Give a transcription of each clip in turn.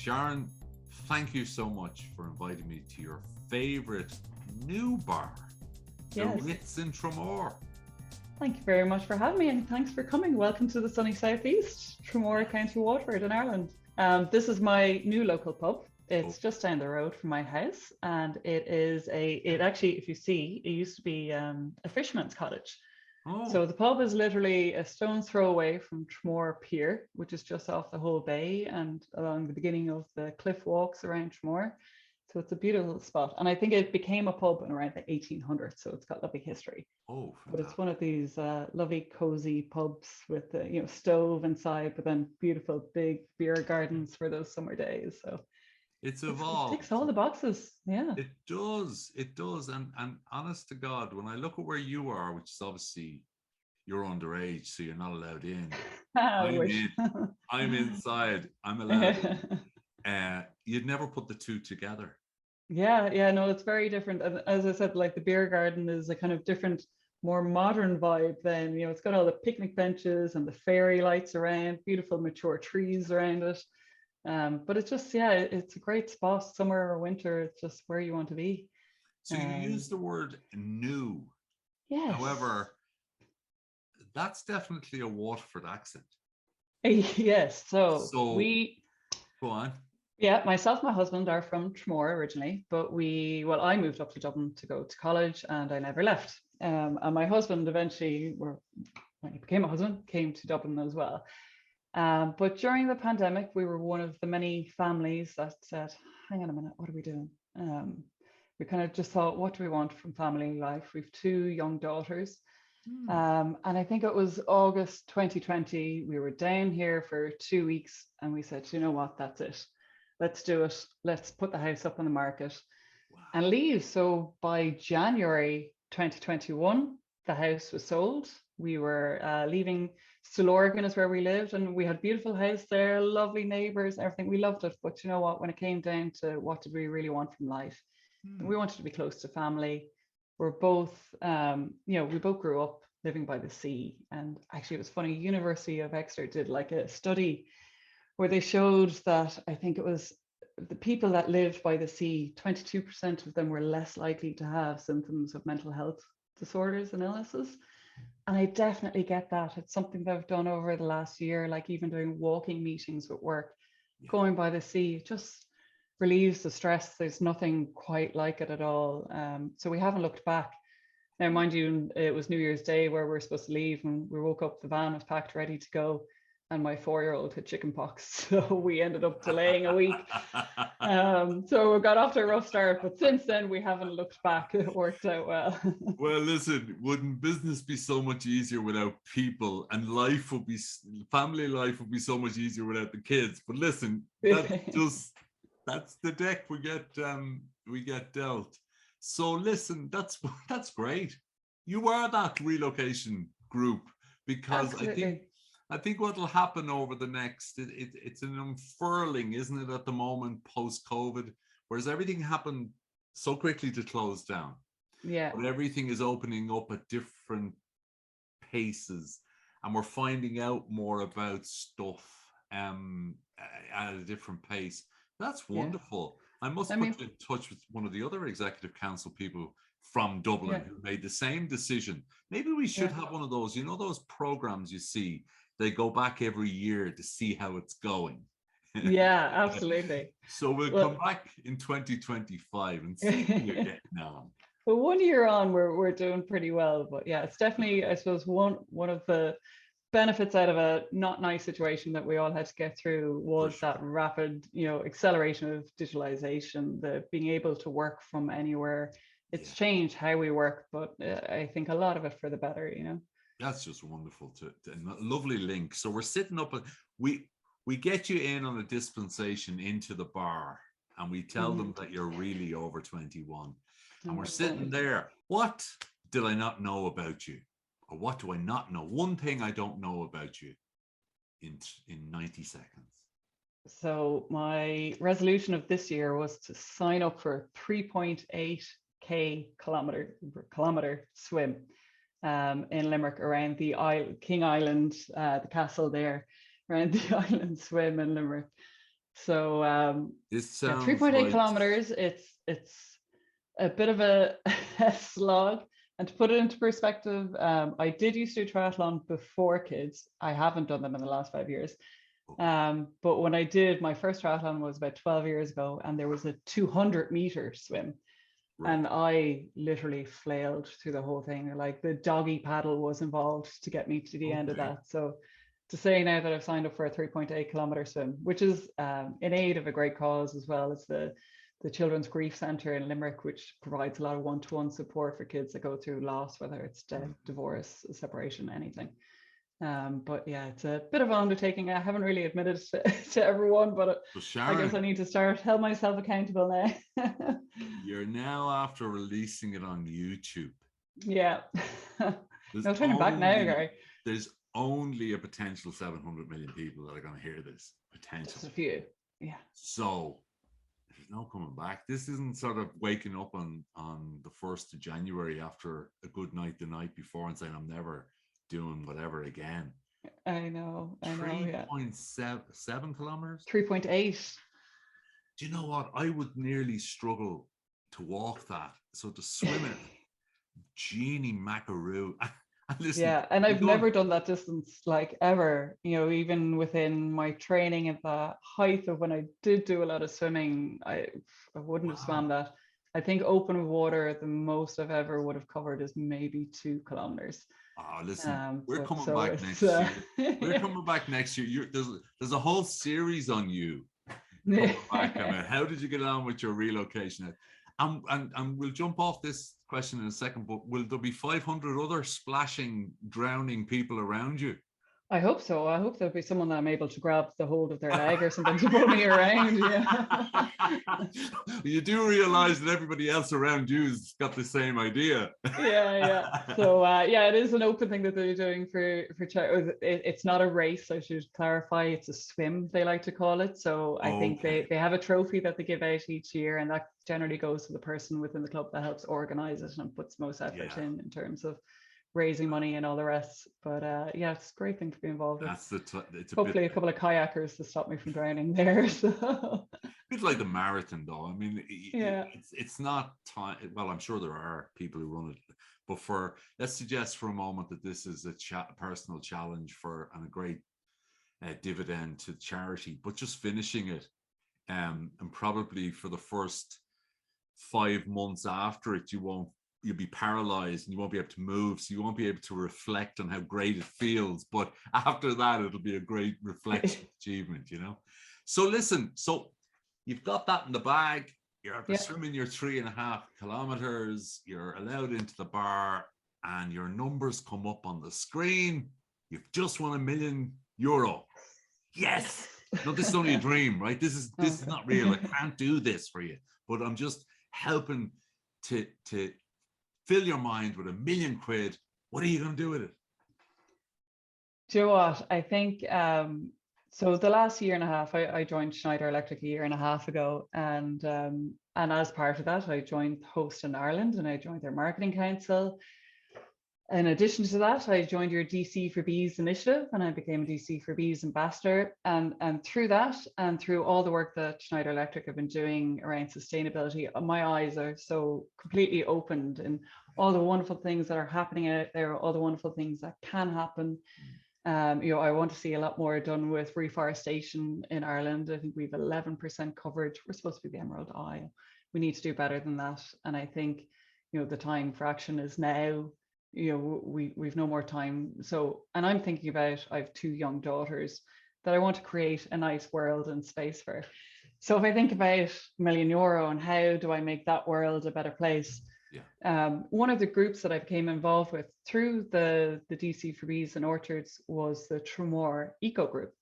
Sharon, thank you so much for inviting me to your favourite new bar, the Yes. Ritz in Tramore. Thank you very much for having me, and thanks for coming. Welcome to the sunny southeast, Tramore, County Waterford in Ireland. This is my new local pub. It's just down the road from my house, and it actually, if you see, it used to be a fisherman's cottage. So the pub is literally a stone's throw away from Tramore Pier, which is just off the whole bay and along the beginning of the cliff walks around Tramore. So it's a beautiful spot. And I think it became a pub in around the 1800s, so it's got lovely history. Oh, but it's one of these lovely cozy pubs with a stove inside, but then beautiful big beer gardens for those summer days. So it's evolved. It ticks all the boxes. Yeah. It does. And honest to God, when I look at where you are, which is obviously you're underage, so you're not allowed in. I'm inside. I'm allowed in. You'd never put the two together. Yeah, no, it's very different. And as I said, like the beer garden is a kind of different, more modern vibe than, it's got all the picnic benches and the fairy lights around, beautiful mature trees around it. But it's just, it's a great spot, summer or winter, it's just where you want to be. So you use the word new. Yes. However, that's definitely a Waterford accent. Yes. So we go on. Yeah, myself and my husband are from Tramore originally, but I moved up to Dublin to go to college and I never left. And my husband eventually, when he became a husband, came to Dublin as well. But during the pandemic, we were one of the many families that said, hang on a minute, what are we doing? We kind of just thought, what do we want from family life? We've two young daughters. And I think it was August 2020, we were down here for 2 weeks and we said, you know what, that's it. Let's do it. Let's put the house up on the market and leave. So by January 2021, the house was sold. We were leaving Stillorgan is where we lived, and we had a beautiful house there, lovely neighbors, everything. We loved it. But you know what, when it came down to what did we really want from life, we wanted to be close to family. We're both, we both grew up living by the sea. And actually it was funny, University of Exeter did like a study where they showed that I think it was the people that lived by the sea, 22% of them were less likely to have symptoms of mental health disorders and illnesses. And I definitely get that. It's something that I've done over the last year, like even doing walking meetings with work, going by the sea, it just relieves the stress. There's nothing quite like it at all. So we haven't looked back. Now, mind you, it was New Year's Day where we were supposed to leave and we woke up, the van was packed, ready to go. And my 4-year-old had chickenpox, so we ended up delaying a week. So we got off to a rough start, but since then we haven't looked back. It worked out well. Well, listen, wouldn't business be so much easier without people, and family life would be so much easier without the kids? But listen, that's the deck we get dealt. So listen, that's great. You are that relocation group, because Absolutely. I think what will happen over the next, it's an unfurling, isn't it, at the moment, post-COVID, whereas everything happened so quickly to close down. Yeah. But everything is opening up at different paces, and we're finding out more about stuff at a different pace. That's wonderful. Yeah. I must put you in touch with one of the other executive council people from Dublin who made the same decision. Maybe we should have one of those, those programs you see, they go back every year to see how it's going. Yeah, absolutely. So we'll come back in 2025 and see how you're getting on. Well, 1 year on, we're doing pretty well. But yeah, it's definitely, I suppose, one of the benefits out of a not nice situation that we all had to get through was that rapid, acceleration of digitalization, the being able to work from anywhere. It's changed how we work, but I think a lot of it for the better, That's just wonderful lovely link. So we're sitting up, we get you in on a dispensation into the bar, and we tell them that you're really over 21, and we're sitting there. What did I not know about you, or what do I not know? One thing I don't know about you in 90 seconds. So my resolution of this year was to sign up for a 3.8k kilometer swim in Limerick around the King Island, the castle there, around the island swim in Limerick. So This yeah, sounds 3.8 like kilometers. It's a bit of a, a slog. And to put it into perspective, I did used to do triathlon before kids. I haven't done them in the last 5 years. okay, But when I did, my first triathlon was about 12 years ago, and there was a 200-meter swim. right. And I literally flailed through the whole thing. Like the doggy paddle was involved to get me to the end of Okay. that. So to say now that I've signed up for a 3.8 kilometer swim, which is in aid of a great cause as well. It's the Children's Grief Centre in Limerick, which provides a lot of one-to-one support for kids that go through loss, whether it's death, divorce, separation, anything. But yeah, it's a bit of an undertaking. I haven't really admitted to everyone, but So I guess I Sharon, need to start held myself accountable now. you're now after releasing it on YouTube. Yeah. There's No turning back now, only Gary. there's only a potential 700 million people that are going to hear this. Just a Potentially. few. Yeah. So there's no coming back. This isn't sort of waking up on the 1st of January after a good night the night before and saying I'm never doing whatever again. I know, yeah. 3.7 kilometers. 3.8. Do you know what? I would nearly struggle to walk that. So to swim it, Genie Macaroo. And listen, Yeah, and you're I've going, never done that distance like ever, even within my training at the height of when I did do a lot of swimming, I wouldn't have swam wow. that. I think open water, the most I've ever would have covered is maybe 2 kilometers. Oh, listen, we're But coming so back it's next year. We're yeah. coming back next year. There's a whole series on you coming back about how did you get on with your relocation? And we'll jump off this question in a second, but will there be 500 other splashing, drowning people around you? I hope so. I hope there'll be someone that I'm able to grab the hold of their leg or something to pull me around. Yeah. You do realize that everybody else around you's got the same idea. Yeah. So yeah, it is an open thing that they're doing for it's not a race. I should clarify. It's a swim, they like to call it. So I think Okay. they have a trophy that they give out each year, and that generally goes to the person within the club that helps organize it and puts most effort Yeah. in terms of raising money and all the rest. But yeah, it's a great thing to be involved with. It's a bit Hopefully a couple of kayakers to stop me from drowning there. So bit like the marathon, though. I mean, yeah. it's not time. Well, I'm sure there are people who run it, but let's suggest for a moment that this is a personal challenge and a great dividend to charity. But just finishing it, and probably for the first 5 months after it, you'll be paralyzed and you won't be able to move, so you won't be able to reflect on how great it feels. But after that, it'll be a great reflection achievement. So listen, you've got that in the bag. You're after swimming your 3.5 kilometers. You're allowed into the bar, and your numbers come up on the screen. You've just won €1 million. Yes. No, this is only a dream, right? This is not real. I can't do this for you, but I'm just helping to fill your mind with £1 million. What are you going to do with it? Do you know what? I think so the last year and a half, I joined Schneider Electric a year and a half ago, and as part of that, I joined Host in Ireland, and I joined their marketing council. In addition to that, I joined your DC for Bees initiative, and I became a DC for Bees ambassador. And through that, and through all the work that Schneider Electric have been doing around sustainability, my eyes are so completely opened, and all the wonderful things that are happening out there, all the wonderful things that can happen. I want to see a lot more done with reforestation in Ireland. I think we've 11% coverage. We're supposed to be the Emerald Isle. We need to do better than that. And I think, the time for action is now. We've no more time. So, and I'm thinking about, I have 2 young daughters that I want to create a nice world and space for. So if I think about €1 million and how do I make that world a better place, one of the groups that I became involved with through the DC for Bees and Orchards was the Tramore Eco Group.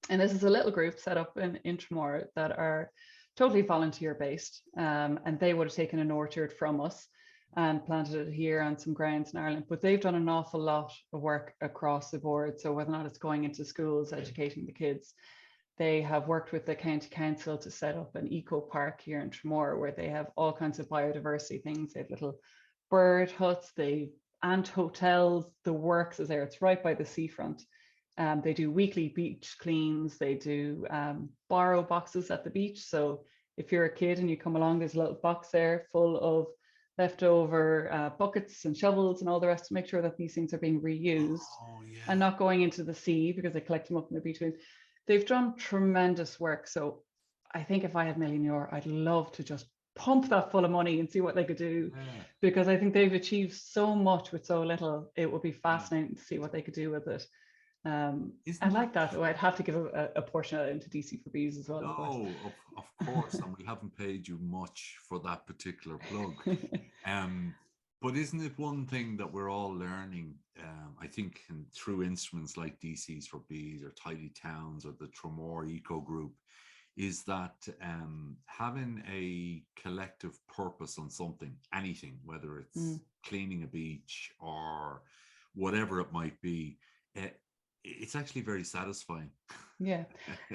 And this is a little group set up in Tramore that are totally volunteer based, and they would have taken an orchard from us and planted it here on some grounds in Ireland. But they've done an awful lot of work across the board. So whether or not it's going into schools, educating the kids, they have worked with the county council to set up an eco park here in Tramore, where they have all kinds of biodiversity things. They have little bird huts, they ant hotels, the works is there. It's right by the seafront. They do weekly beach cleans. They do borrow boxes at the beach. So if you're a kid and you come along, there's a little box there full of leftover buckets and shovels and all the rest to make sure that these things are being reused Oh and yeah. not going into the sea because they collect them up in the beach. They've done tremendous work. So I think if I had €1,000,000, I'd love to just pump that full of money and see what they could do, Yeah. because I think they've achieved so much with so little. It would be Yeah. fascinating to see what they could do with it. I Isn't like that that. Oh, I'd have to give a portion of it into DC for Bees as well, of course. no, of course, and we haven't paid you much for that particular plug. But isn't it one thing that we're all learning? I think through instruments like DCs for Bees or Tidy Towns or the Tremor Eco Group, is that having a collective purpose on something, anything, whether it's cleaning a beach or whatever it might be, it's actually very satisfying. Yeah.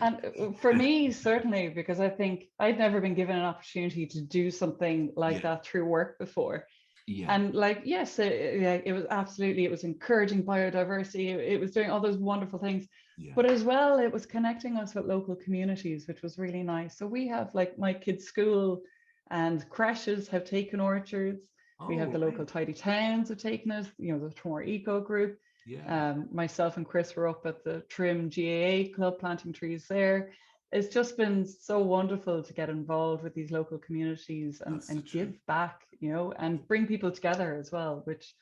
And for me, certainly, because I think I'd never been given an opportunity to do something like Yeah. that through work before. Yeah. And like, yes, it was absolutely, it was encouraging biodiversity. It was doing all those wonderful things. Yeah. But as well, it was connecting us with local communities, which was really nice. So we have, like, my kids' school and creches have taken orchards. We have Oh, the local right. Tidy Towns have taken it, the Tremor Eco Group. Yeah. Myself and Chris were up at the Trim GAA club planting trees there. It's just been so wonderful to get involved with these local communities That's the and truth. give back, and bring people together as well, which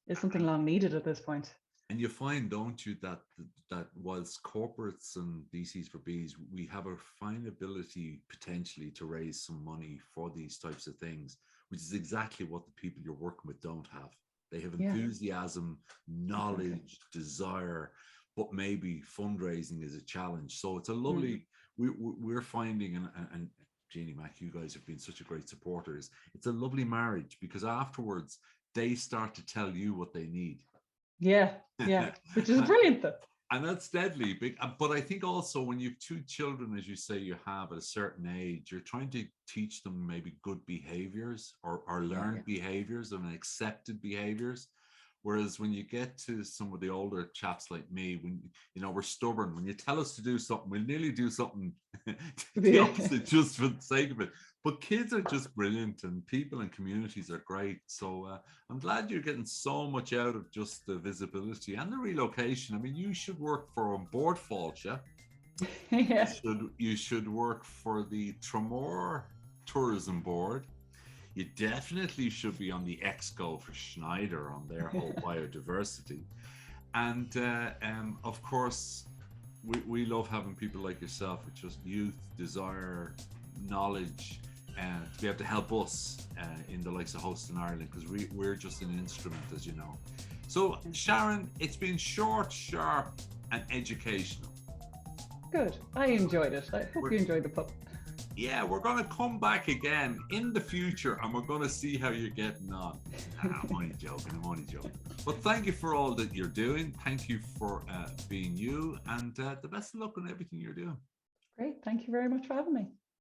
is something long needed at this point. And you find, don't you, that whilst corporates and DCs for Bees, we have a fine ability potentially to raise some money for these types of things, which is exactly what the people you're working with don't have. They have enthusiasm, knowledge, desire, but maybe fundraising is a challenge. So it's a lovely, we're finding, and Jeannie Mac, you guys have been such a great supporters. It's a lovely marriage, because afterwards they start to tell you what they need. Yeah, which is brilliant though. And that's deadly big. But I think also when you have 2 children, as you say, you have at a certain age, you're trying to teach them maybe good behaviors or learned behaviors and accepted behaviors. Whereas when you get to some of the older chaps like me, when we're stubborn, when you tell us to do something, we'll nearly do something the opposite just for the sake of it. But kids are just brilliant, and people and communities are great. So I'm glad you're getting so much out of just the visibility and the relocation. I mean, you should work for Board Fault, yeah? Yeah. You should work for the Tremor Tourism Board. You definitely should be on the Exco for Schneider on their whole biodiversity. And of course, we love having people like yourself with just youth, desire, knowledge, to be able to help us in the likes of Host in Ireland, because we're just an instrument, as you know. So Sharon, it's been short, sharp and educational. Good. I enjoyed it. I hope you enjoyed the pub. Yeah, we're going to come back again in the future, and we're going to see how you're getting on. I'm only joking. But thank you for all that you're doing. Thank you for being you, and the best of luck on everything you're doing. Great. Thank you very much for having me.